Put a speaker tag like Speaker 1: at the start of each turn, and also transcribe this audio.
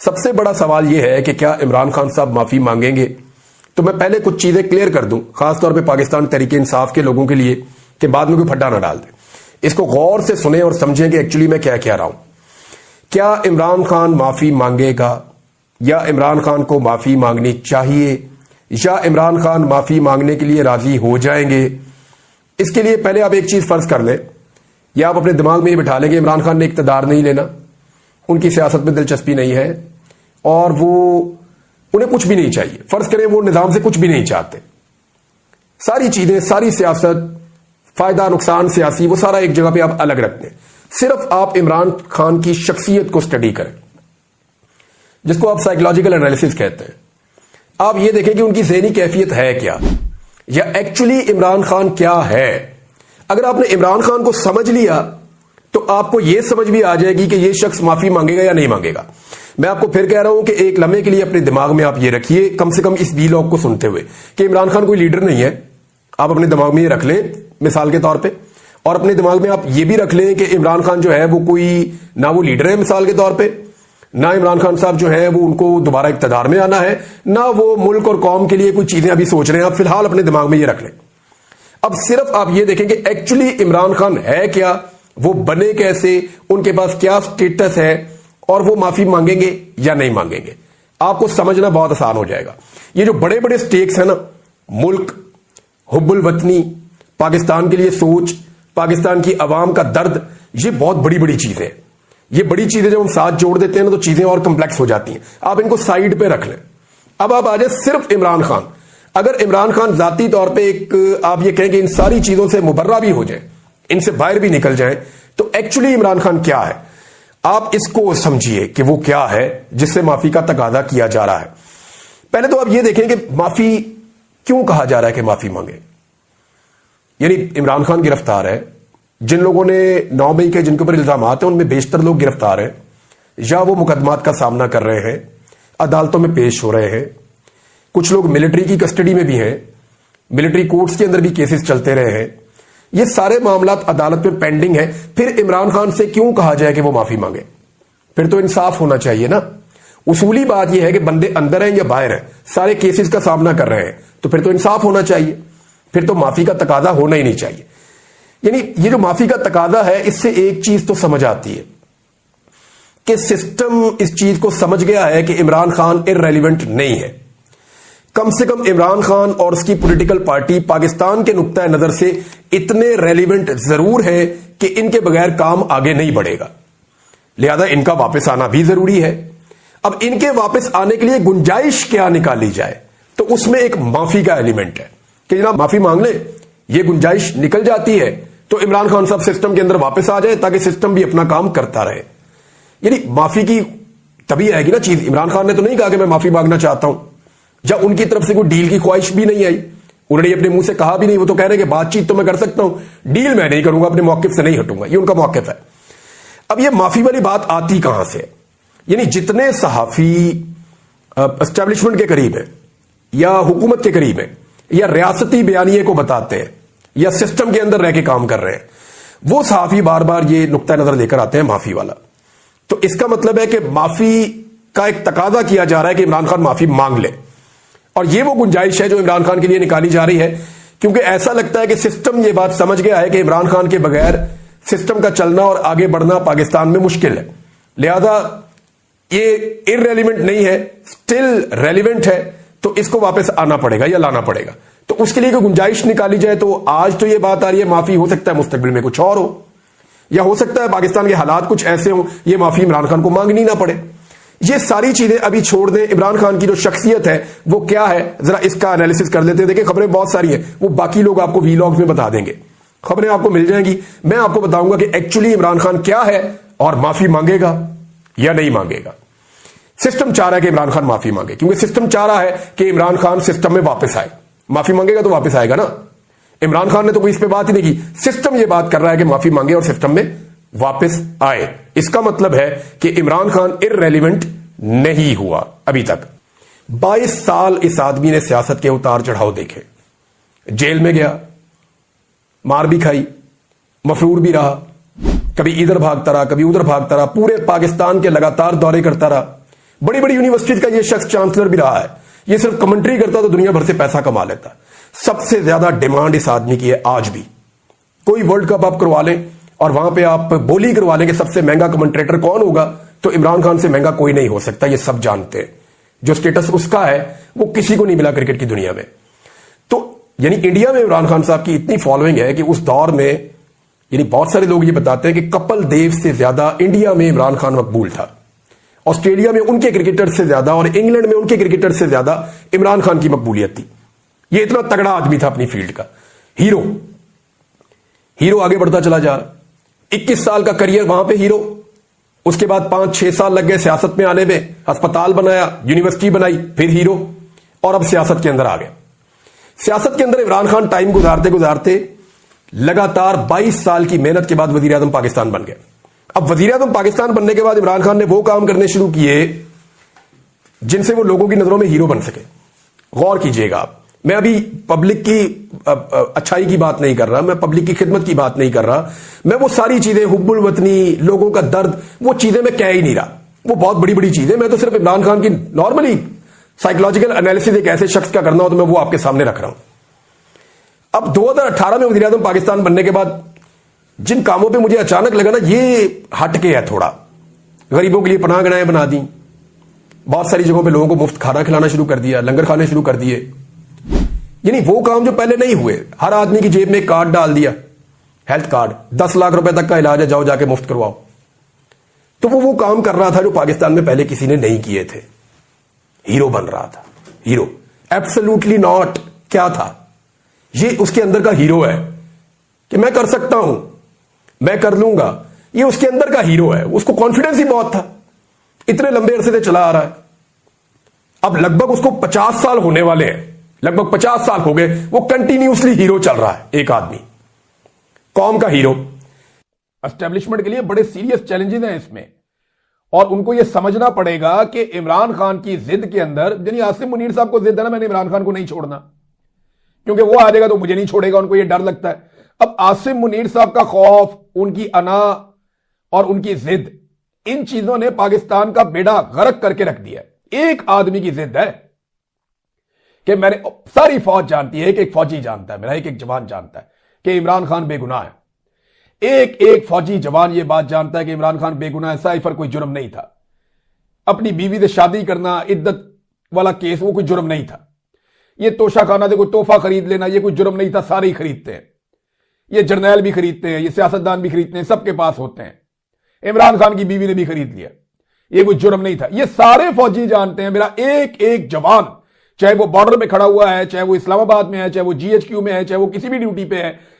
Speaker 1: سب سے بڑا سوال یہ ہے کہ کیا عمران خان صاحب معافی مانگیں گے؟ تو میں پہلے کچھ چیزیں کلیئر کر دوں، خاص طور پہ پاکستان تحریک انصاف کے لوگوں کے لیے، کہ بعد میں کوئی پھڈا نہ ڈال دیں۔ اس کو غور سے سنیں اور سمجھیں کہ ایکچولی میں کیا کہہ رہا ہوں۔ کیا عمران خان معافی مانگے گا، یا عمران خان کو معافی مانگنی چاہیے، یا عمران خان معافی مانگنے کے لیے راضی ہو جائیں گے؟ اس کے لیے پہلے آپ ایک چیز فرض کر لیں، یا آپ اپنے دماغ میں یہ بٹھا لیں کہ عمران خان نے اقتدار نہیں لینا، ان کی سیاست میں دلچسپی نہیں ہے، اور انہیں کچھ بھی نہیں چاہیے۔ فرض کریں وہ نظام سے کچھ بھی نہیں چاہتے، ساری چیزیں، ساری سیاست، فائدہ نقصان سیاسی، وہ سارا ایک جگہ پہ آپ الگ رکھتے ہیں، صرف آپ عمران خان کی شخصیت کو سٹڈی کریں، جس کو آپ سائیکولوجیکل انالیسس کہتے ہیں۔ آپ یہ دیکھیں کہ ان کی ذہنی کیفیت ہے کیا، یا ایکچولی عمران خان کیا ہے۔ اگر آپ نے عمران خان کو سمجھ لیا تو آپ کو یہ سمجھ بھی آ جائے گی کہ یہ شخص معافی مانگے گا یا نہیں مانگے گا۔ میں آپ کو پھر کہہ رہا ہوں کہ ایک لمحے کے لیے اپنے دماغ میں آپ یہ رکھیے، کم سے کم اس ویلاگ کو سنتے ہوئے، کہ عمران خان کوئی لیڈر نہیں ہے۔ آپ اپنے دماغ میں یہ رکھ لیں مثال کے طور پہ، اور اپنے دماغ میں آپ یہ بھی رکھ لیں کہ عمران خان جو ہے وہ کوئی نہ وہ لیڈر ہے مثال کے طور پہ، نہ عمران خان صاحب جو ہے وہ ان کو دوبارہ اقتدار میں آنا ہے، نہ وہ ملک اور قوم کے لیے کوئی چیزیں ابھی سوچ رہے ہیں۔ آپ فی الحال اپنے دماغ میں یہ رکھ لیں۔ اب صرف آپ یہ دیکھیں کہ ایکچولی عمران خان ہے کیا، وہ بنے کیسے، ان کے پاس کیا سٹیٹس ہے، اور وہ معافی مانگیں گے یا نہیں مانگیں گے۔ آپ کو سمجھنا بہت آسان ہو جائے گا۔ یہ جو بڑے بڑے سٹیکس ہیں نا، ملک، حب الوطنی، پاکستان کے لیے سوچ، پاکستان کی عوام کا درد، یہ بہت بڑی بڑی چیزیں ہیں۔ یہ بڑی چیزیں جب ہم ساتھ جوڑ دیتے ہیں نا تو چیزیں اور کمپلیکس ہو جاتی ہیں۔ آپ ان کو سائیڈ پہ رکھ لیں۔ اب آپ آ جائیں صرف عمران خان۔ اگر عمران خان ذاتی طور پہ ایک آپ یہ کہیں کہ ان ساری چیزوں سے مبرہ بھی ہو جائیں، ان سے باہر بھی نکل جائیں، تو ایکچولی عمران خان کیا ہے، آپ اس کو سمجھیے کہ وہ کیا ہے جس سے معافی کا تقاضا کیا جا رہا ہے۔ پہلے تو آپ یہ دیکھیں کہ معافی کیوں کہا جا رہا ہے کہ معافی مانگے۔ یعنی عمران خان گرفتار ہے، جن لوگوں نے 9 مئی کے جن کے اوپر الزامات ہیں ان میں بیشتر لوگ گرفتار ہیں، یا وہ مقدمات کا سامنا کر رہے ہیں، عدالتوں میں پیش ہو رہے ہیں، کچھ لوگ ملٹری کی کسٹڈی میں بھی ہیں، ملٹری کورٹس کے اندر بھی کیسز چلتے رہے ہیں۔ یہ سارے معاملات عدالت میں پینڈنگ ہیں۔ پھر عمران خان سے کیوں کہا جائے کہ وہ معافی مانگے؟ پھر تو انصاف ہونا چاہیے نا۔ اصولی بات یہ ہے کہ بندے اندر ہیں یا باہر ہیں، سارے کیسز کا سامنا کر رہے ہیں، تو پھر تو انصاف ہونا چاہیے، پھر تو معافی کا تقاضا ہونا ہی نہیں چاہیے۔ یعنی یہ جو معافی کا تقاضا ہے، اس سے ایک چیز تو سمجھ آتی ہے کہ سسٹم اس چیز کو سمجھ گیا ہے کہ عمران خان ارریلیونٹ نہیں ہے۔ کم سے کم عمران خان اور اس کی پولیٹیکل پارٹی پاکستان کے نقطہ نظر سے اتنے ریلیونٹ ضرور ہے کہ ان کے بغیر کام آگے نہیں بڑھے گا، لہذا ان کا واپس آنا بھی ضروری ہے۔ اب ان کے واپس آنے کے لیے گنجائش کیا نکالی جائے، تو اس میں ایک معافی کا ایلیمنٹ ہے کہ جناب معافی مانگ لیں، یہ گنجائش نکل جاتی ہے تو عمران خان صاحب سسٹم کے اندر واپس آ جائے تاکہ سسٹم بھی اپنا کام کرتا رہے۔ یعنی معافی کی تبھی آئے گی نا چیز۔ عمران خان نے تو نہیں کہا کہ میں معافی مانگنا چاہتا ہوں، جب ان کی طرف سے کوئی ڈیل کی خواہش بھی نہیں آئی، انہوں نے اپنے منہ سے کہا بھی نہیں۔ وہ تو کہہ رہے ہیں کہ بات چیت تو میں کر سکتا ہوں، ڈیل میں نہیں کروں گا، اپنے موقف سے نہیں ہٹوں گا، یہ ان کا موقف ہے۔ اب یہ معافی والی بات آتی کہاں سے؟ یعنی جتنے صحافی اسٹیبلشمنٹ کے قریب ہیں، یا حکومت کے قریب ہیں، یا ریاستی بیانیے کو بتاتے ہیں، یا سسٹم کے اندر رہ کے کام کر رہے ہیں، وہ صحافی بار بار یہ نقطہ نظر لے کر آتے ہیں معافی والا۔ تو اس کا مطلب ہے کہ معافی کا ایک تقاضا کیا جا رہا ہے کہ عمران خان معافی مانگ لے، اور یہ وہ گنجائش ہے جو عمران خان کے لیے نکالی جا رہی ہے، کیونکہ ایسا لگتا ہے کہ سسٹم یہ بات سمجھ گیا ہے کہ عمران خان کے بغیر سسٹم کا چلنا اور آگے بڑھنا پاکستان میں مشکل ہے، لہذا یہ ارریلیونٹ نہیں ہے، سٹل ریلیونٹ ہے، تو اس کو واپس آنا پڑے گا یا لانا پڑے گا۔ تو اس کے لیے کوئی گنجائش نکالی جائے، تو آج تو یہ بات آ رہی ہے معافی، ہو سکتا ہے مستقبل میں کچھ اور ہو، یا ہو سکتا ہے پاکستان کے حالات کچھ ایسے ہوں یہ معافی عمران خان کو مانگنی نہ پڑے۔ یہ ساری چیزیں ابھی چھوڑ دیں، عمران خان کی جو شخصیت ہے وہ کیا ہے، ذرا اس کا انالیسس کر لیتے ہیں۔ دیکھیں خبریں بہت ساری ہیں، وہ باقی لوگ آپ کو ویلاگز میں بتا دیں گے، خبریں آپ کو مل جائیں گی۔ میں آپ کو بتاؤں گا کہ ایکچولی عمران خان کیا ہے، اور معافی مانگے گا یا نہیں مانگے گا۔ سسٹم چاہ رہا ہے کہ عمران خان معافی مانگے، کیونکہ سسٹم چاہ رہا ہے کہ عمران خان سسٹم میں واپس آئے۔ معافی مانگے گا تو واپس آئے گا نا، عمران خان نے تو کوئی اس پہ بات ہی نہیں کی، سسٹم یہ بات کر رہا ہے کہ معافی مانگے اور سسٹم میں واپس آئے۔ اس کا مطلب ہے کہ عمران خان ارریلیونٹ نہیں ہوا ابھی تک۔ 22 سال اس آدمی نے سیاست کے اتار چڑھاؤ دیکھے، جیل میں گیا، مار بھی کھائی، مفرور بھی رہا، کبھی ادھر بھاگتا رہا کبھی ادھر بھاگتا رہا، پورے پاکستان کے لگاتار دورے کرتا رہا، بڑی بڑی یونیورسٹیز کا یہ شخص چانسلر بھی رہا ہے. یہ صرف کمنٹری کرتا تو دنیا بھر سے پیسہ کما لیتا. سب سے زیادہ ڈیمانڈ اس آدمی کی ہے آج بھی. کوئی ورلڈ کپ آپ کروا لیں اور وہاں پہ آپ بولی کروا لیں کہ سب سے مہنگا کمنٹریٹر کون ہوگا, تو عمران خان سے مہنگا کوئی نہیں ہو سکتا. یہ سب جانتے ہیں. جو سٹیٹس اس کا ہے وہ کسی کو نہیں ملا کرکٹ کی دنیا میں. تو یعنی انڈیا میں عمران خان صاحب کی اتنی فالوئنگ ہے کہ اس دور میں یعنی بہت سارے لوگ یہ بتاتے ہیں کہ کپل دیو سے زیادہ انڈیا میں عمران خان مقبول تھا. آسٹریلیا میں ان کے کرکٹر سے زیادہ اور انگلینڈ میں ان کے کرکٹر سے زیادہ عمران خان کی مقبولیت تھی. یہ اتنا تگڑا آدمی تھا اپنی فیلڈ کا. ہیرو آگے بڑھتا چلا جا رہا. 21 سال کا کریئر وہاں پہ ہیرو. اس کے بعد 5-6 سال لگ گئے سیاست میں آنے میں, ہسپتال بنایا, یونیورسٹی بنائی, پھر ہیرو, اور اب سیاست کے اندر آ گیا. سیاست کے اندر عمران خان ٹائم گزارتے گزارتے لگاتار 22 سال کی محنت کے بعد وزیر اعظم پاکستان بن گئے. اب وزیر اعظم پاکستان بننے کے بعد عمران خان نے وہ کام کرنے شروع کیے جن سے وہ لوگوں کی نظروں میں ہیرو بن سکے. غور کیجئے گا آپ, میں ابھی پبلک کی اچھائی کی بات نہیں کر رہا, میں پبلک کی خدمت کی بات نہیں کر رہا, میں وہ ساری چیزیں حب الوطنی, لوگوں کا درد, وہ چیزیں میں کہہ ہی نہیں رہا. وہ بہت بڑی بڑی چیزیں, میں تو صرف عمران خان کی نارملی سائیکولوجیکل انالیسس ایک ایسے شخص کا کرنا ہو تو میں وہ آپ کے سامنے رکھ رہا ہوں. اب 2018 میں وزیر اعظم پاکستان بننے کے بعد جن کاموں پہ مجھے اچانک لگا نا یہ ہٹ کے ہے تھوڑا, غریبوں کے لیے پناہ گاہیں بنا دی, بہت ساری جگہوں پہ لوگوں کو مفت کھانا کھلانا شروع کر دیا, لنگر کھانے شروع کر دیے. یعنی وہ کام جو پہلے نہیں ہوئے, ہر آدمی کی جیب میں ایک کارڈ ڈال دیا, ہیلتھ کارڈ, 10 لاکھ روپے تک کا علاج ہے, جاؤ جا کے مفت کرواؤ. تو وہ کام کر رہا تھا جو پاکستان میں پہلے کسی نے نہیں کیے تھے. ہیرو بن رہا تھا. Hero absolutely not. کیا تھا یہ؟ اس کے اندر کا ہیرو ہے کہ میں کر سکتا ہوں, میں کر لوں گا. یہ اس کے اندر کا ہیرو ہے. اس کو کانفیڈنس ہی بہت تھا, اتنے لمبے عرصے سے چلا آ رہا ہے. اب لگ بھگ اس کو 50 سال ہونے والے ہیں, لگ بھگ 50 سال ہو گئے, وہ کنٹینیوسلی ہیرو چل رہا ہے. ایک آدمی قوم کا ہیرو. اسٹیبلشمنٹ کے لیے بڑے سیریس چیلنجز ہیں اس میں, اور ان کو یہ سمجھنا پڑے گا کہ عمران خان کی ضد کے اندر, یعنی عاصم منیر صاحب کو ضد ہے نا, میں نے عمران خان کو نہیں چھوڑنا کیونکہ وہ آ جائے گا تو مجھے نہیں چھوڑے گا, ان کو یہ ڈر لگتا ہے. اب عاصم منیر صاحب کا خوف, ان کی انا اور ان کی ضد, ان چیزوں نے پاکستان کا بیڑا غرق کر کے رکھ دیا. ایک آدمی کی ضد ہے کہ میں نے, ساری فوج جانتی ہے, ایک فوجی جانتا ہے, میرا ایک جوان جانتا ہے کہ عمران خان بے گناہ ہے. ایک فوجی جوان یہ بات جانتا ہے کہ عمران خان بے گناہ ہے. سائفر کوئی جرم نہیں تھا, اپنی بیوی سے شادی کرنا, عدت والا کیس, وہ کوئی جرم نہیں تھا. یہ توشہ خانہ سے کوئی تحفہ خرید لینا, یہ کوئی جرم نہیں تھا. سارے ہی خریدتے ہیں, یہ جرنیل بھی خریدتے ہیں, یہ سیاستدان بھی خریدتے ہیں, سب کے پاس ہوتے ہیں. عمران خان کی بیوی نے بھی خرید لیا, یہ کوئی جرم نہیں تھا. یہ سارے فوجی جانتے ہیں. میرا ایک جوان, چاہے وہ بارڈر پہ کھڑا ہوا ہے, چاہے وہ اسلام آباد میں ہے, چاہے وہ GHQ میں ہے, چاہے وہ کسی بھی ڈیوٹی پہ ہے,